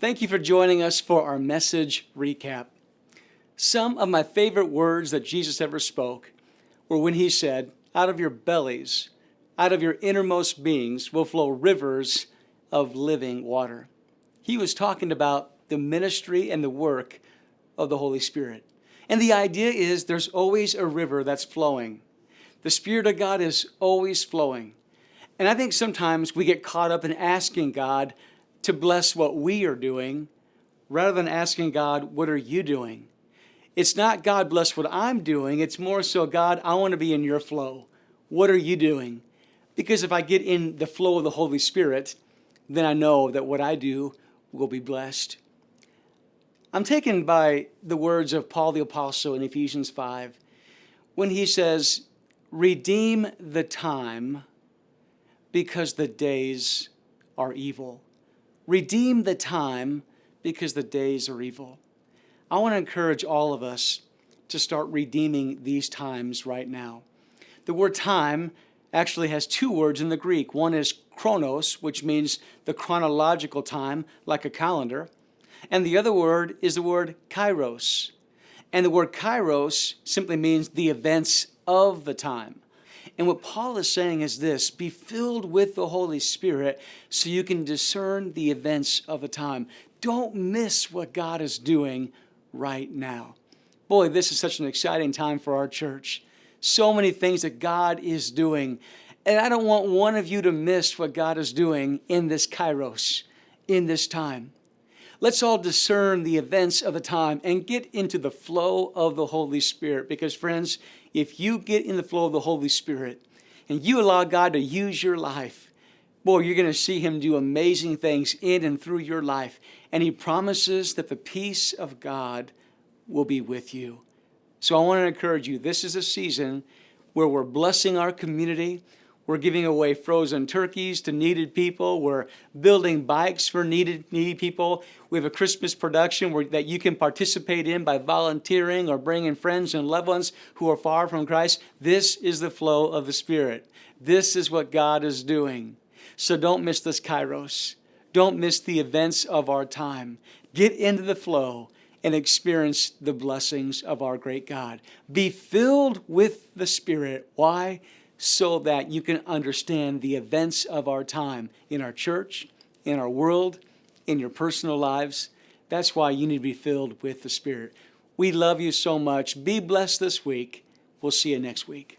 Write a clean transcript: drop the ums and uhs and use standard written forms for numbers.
Thank you for joining us for our message recap. Some of my favorite words that Jesus ever spoke were when he said, "Out of your bellies, out of your innermost beings will flow rivers of living water." He was talking about the ministry and the work of the Holy Spirit. And the idea is there's always a river that's flowing. The Spirit of God is always flowing. And I think sometimes we get caught up in asking God to bless what we are doing rather than asking God, what are you doing? It's not God bless what I'm doing. It's more so, God, I want to be in your flow. What are you doing? Because if I get in the flow of the Holy Spirit, then I know that what I do will be blessed. I'm taken by the words of Paul the Apostle in Ephesians 5 when he says, "Redeem the time because the days are evil." Redeem the time because the days are evil. I want to encourage all of us to start redeeming these times right now. The word time actually has two words in the Greek. One is chronos, which means the chronological time, like a calendar. And the other word is the word kairos. And the word kairos simply means the events of the time. And what Paul is saying is this: be filled with the Holy Spirit so you can discern the events of the time. Don't miss what God is doing right now. Boy, this is such an exciting time for our church. So many things that God is doing. And I don't want one of you to miss what God is doing in this kairos, in this time. Let's all discern the events of the time and get into the flow of the Holy Spirit. Because friends, if you get in the flow of the Holy Spirit and you allow God to use your life, boy, you're going to see him do amazing things in and through your life. And he promises that the peace of God will be with you. So I want to encourage you, this is a season where we're blessing our community. We're giving away frozen turkeys to needed people. We're building bikes for needy people. We have a Christmas production that you can participate in by volunteering or bringing friends and loved ones who are far from Christ. This is the flow of the Spirit. This is what God is doing. So don't miss this kairos. Don't miss the events of our time. Get into the flow and experience the blessings of our great God. Be filled with the Spirit. Why? So that you can understand the events of our time in our church, in our world, in your personal lives. That's why you need to be filled with the Spirit. We love you so much. Be blessed this week. We'll see you next week.